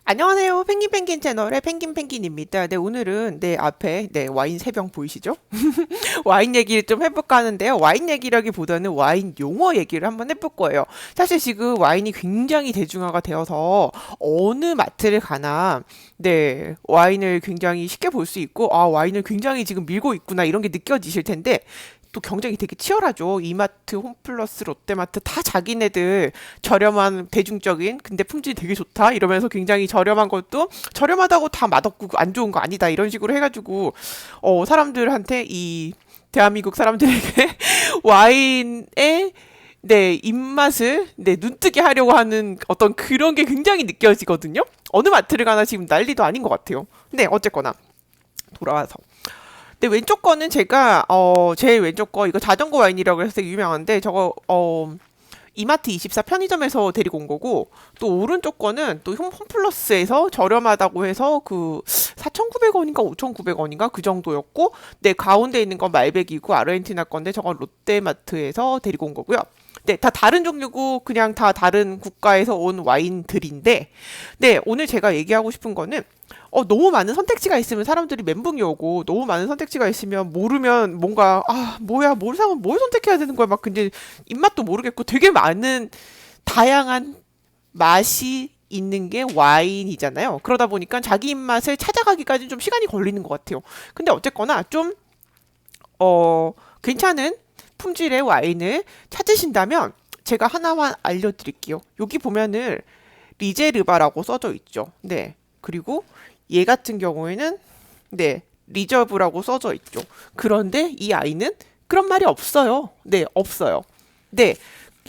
안녕하세요. 펭귄펭귄 채널의 펭귄펭귄입니다. 네, 오늘은 앞에 와인 3병 보이시죠? 와인 얘기를 좀 해볼까 하는데요. 와인 얘기라기보다는 와인 용어 얘기를 한번 해볼 거예요. 사실 지금 와인이 굉장히 대중화가 되어서 어느 마트를 가나 와인을 굉장히 쉽게 볼 수 있고 와인을 굉장히 지금 밀고 있구나 이런 게 느껴지실 텐데 또 경쟁이 되게 치열하죠. 이마트, 홈플러스, 롯데마트 다 자기네들 저렴한 대중적인 근데 품질이 되게 좋다 이러면서 굉장히 저렴한 것도 저렴하다고 다 맛없고 안 좋은 거 아니다 이런 식으로 해가지고 사람들한테 이 대한민국 사람들에게 와인의 입맛을 눈뜨게 하려고 하는 어떤 그런 게 굉장히 느껴지거든요. 어느 마트를 가나 지금 난리도 아닌 것 같아요. 근데 어쨌거나 돌아와서 근데 왼쪽 거는 제가 제일 왼쪽 거 이거 자전거 와인이라고 해서 되게 유명한데 저거 이마트 24 편의점에서 데리고 온 거고 또 오른쪽 거는 또 홈플러스에서 저렴하다고 해서 그 4,900원인가 5,900원인가 그 정도였고 가운데 있는 건 말백이고 아르헨티나 건데 저건 롯데마트에서 데리고 온 거고요. 다 다른 종류고 그냥 다 다른 국가에서 온 와인들인데 오늘 제가 얘기하고 싶은 거는 너무 많은 선택지가 있으면 사람들이 멘붕이 오고 너무 많은 선택지가 있으면 모르면 뭔가 뭐야 뭘 사면 뭘 선택해야 되는 거야 막 근데 입맛도 모르겠고 되게 많은 다양한 맛이 있는 게 와인이잖아요. 그러다 보니까 자기 입맛을 찾아가기까지 좀 시간이 걸리는 것 같아요. 근데 어쨌거나 좀 괜찮은 품질의 와인을 찾으신다면 제가 하나만 알려드릴게요. 여기 보면은 리제르바라고 써져 있죠. 그리고 얘 같은 경우에는 리저브라고 써져 있죠. 그런데 이 아이는 그런 말이 없어요. 없어요.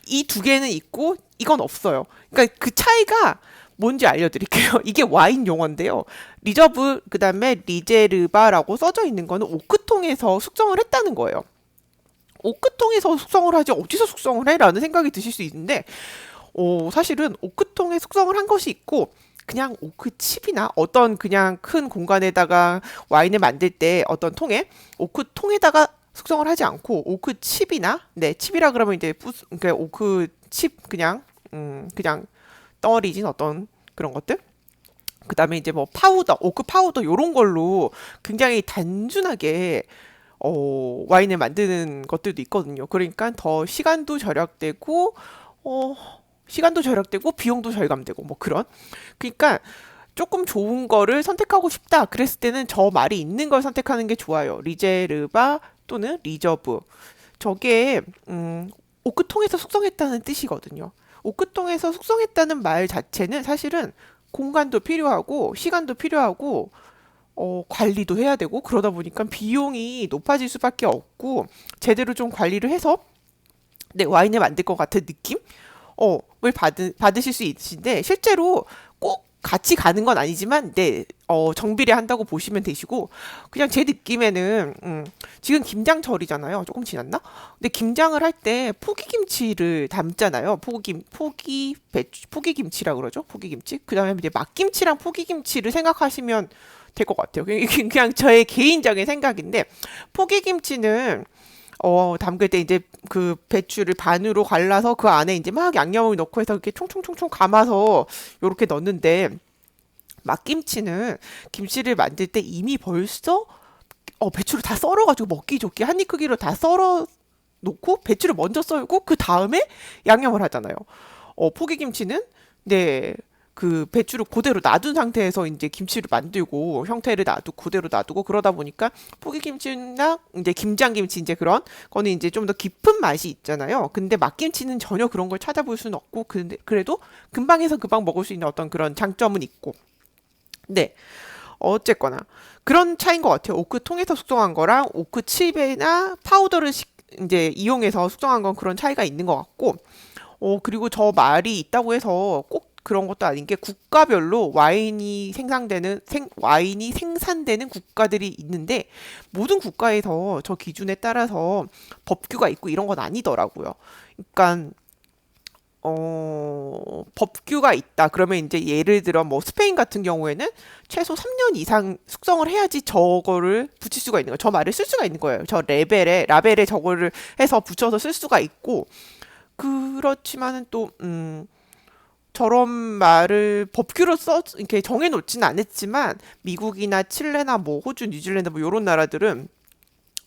이 두 개는 있고 이건 없어요. 그러니까 그 차이가 뭔지 알려드릴게요. 이게 와인 용어인데요. 리저브 그다음에 리제르바라고 써져 있는 거는 오크통에서 숙성을 했다는 거예요. 오크통에서 숙성을 하지 어디서 숙성을 해? 라는 생각이 드실 수 있는데 사실은 오크통에 숙성을 한 것이 있고 그냥 오크칩이나 어떤 그냥 큰 공간에다가 와인을 만들 때 어떤 통에 오크통에다가 숙성을 하지 않고 오크칩이나 칩이라 그러면 이제 그러니까 오크칩 그냥 덩어리진 어떤 그런 것들 그다음에 이제 뭐 파우더 오크 파우더 요런 걸로 굉장히 단순하게 와인을 만드는 것들도 있거든요. 그러니까 더 어, 시간도 절약되고 비용도 절감되고 뭐 그런. 그러니까 조금 좋은 거를 선택하고 싶다. 그랬을 때는 저 말이 있는 걸 선택하는 게 좋아요. 리제르바 또는 리저브. 저게 오크통에서 숙성했다는 뜻이거든요. 오크통에서 숙성했다는 말 자체는 사실은 공간도 필요하고 시간도 필요하고 관리도 해야 되고 그러다 보니까 비용이 높아질 수밖에 없고 제대로 좀 관리를 해서 와인을 만들 것 같은 느낌? 을 받으실 수 있으신데 실제로 꼭 같이 가는 건 아니지만 정비례 한다고 보시면 되시고 그냥 제 느낌에는 지금 김장철이잖아요. 조금 지났나? 근데 김장을 할 때 포기김치를 담잖아요. 포기김치라 그러죠. 포기김치. 그다음에 이제 막김치랑 포기김치를 생각하시면 될 것 같아요. 그냥 저의 개인적인 생각인데 포기김치는 담글 때 이제 그 배추를 반으로 갈라서 그 안에 이제 막 양념을 넣고 해서 이렇게 총총총총 감아서 요렇게 넣는데 막김치는 김치를 만들 때 이미 벌써 배추를 다 썰어가지고 먹기 좋게 한 입 크기로 다 썰어 놓고 배추를 먼저 썰고 그 다음에 양념을 하잖아요. 포기김치는 그 배추를 그대로 놔둔 상태에서 이제 김치를 만들고 형태를 그대로 놔두고 그러다 보니까 포기김치나 이제 김장김치 이제 그런 거는 이제 좀 더 깊은 맛이 있잖아요. 근데 막김치는 전혀 그런 걸 찾아볼 수는 없고 근데 그래도 금방 해서 금방 먹을 수 있는 어떤 그런 장점은 있고. 어쨌거나 그런 차이인 것 같아요. 오크 통에서 숙성한 거랑 오크 칩이나 파우더를 이제 이용해서 숙성한 건 그런 차이가 있는 것 같고. 그리고 저 말이 있다고 해서 꼭 그런 것도 아닌 게 국가별로 와인이 생산되는 국가들이 있는데 모든 국가에서 저 기준에 따라서 법규가 있고 이런 건 아니더라고요. 그러니까 법규가 있다. 그러면 이제 예를 들어 뭐 스페인 같은 경우에는 최소 3년 이상 숙성을 해야지 저거를 붙일 수가 있는 거예요. 저 말을 쓸 수가 있는 거예요. 저 라벨에 저거를 해서 붙여서 쓸 수가 있고 그렇지만은 또 저런 말을 법규로 이렇게 정해놓지는 않았지만 미국이나 칠레나 뭐 호주, 뉴질랜드 뭐 이런 나라들은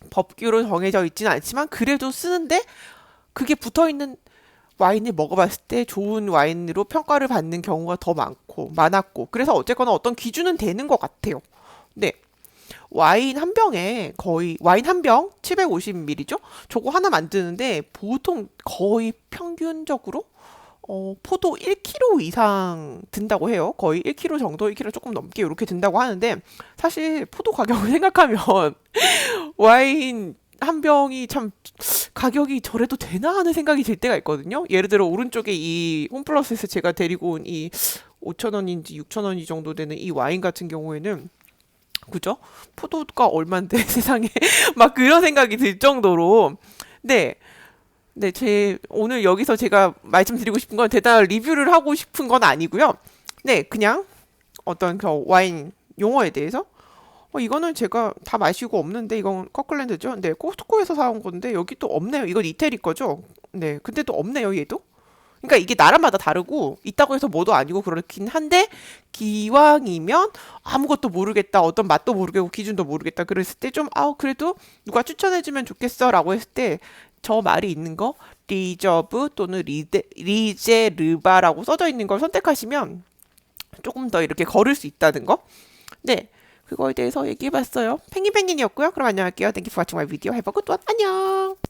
법규로 정해져 있지는 않지만 그래도 쓰는데 그게 붙어 있는 와인을 먹어봤을 때 좋은 와인으로 평가를 받는 경우가 더 많았고 그래서 어쨌거나 어떤 기준은 되는 것 같아요. 네. 와인 한 병에 거의 와인 한 병 750ml죠? 저거 하나 만드는데 보통 거의 평균적으로 포도 1kg 이상 든다고 해요. 거의 1kg 정도, 1kg 조금 넘게 이렇게 든다고 하는데 사실 포도 가격을 생각하면 와인 한 병이 참 가격이 저래도 되나 하는 생각이 들 때가 있거든요. 예를 들어 오른쪽에 이 홈플러스에서 제가 데리고 온 이 5,000원인지 6,000원 이 정도 되는 이 와인 같은 경우에는 그죠? 포도가 얼만데 세상에 막 그런 생각이 들 정도로 네. 네, 오늘 여기서 제가 말씀드리고 싶은 건 대단한 리뷰를 하고 싶은 건 아니고요. 네, 그냥 어떤 그 와인 용어에 대해서 이거는 제가 다 마시고 없는데 이건 커클랜드죠. 네, 코스트코에서 사온 건데 여기 또 없네요. 이건 이태리 거죠. 네, 근데 또 없네요, 얘도. 그러니까 이게 나라마다 다르고 있다고 해서 뭐도 아니고 그렇긴 한데 기왕이면 아무것도 모르겠다 어떤 맛도 모르겠고 기준도 모르겠다 그랬을 때 좀 그래도 누가 추천해주면 좋겠어라고 했을 때 저 말이 있는 거 리저브 또는 리제르바라고 써져 있는 걸 선택하시면 조금 더 이렇게 걸을 수 있다는 거. 네. 그거에 대해서 얘기해봤어요. 펭귄이었고요. 그럼 안녕할게요. Thank you for watching my video. Have a good one. 안녕.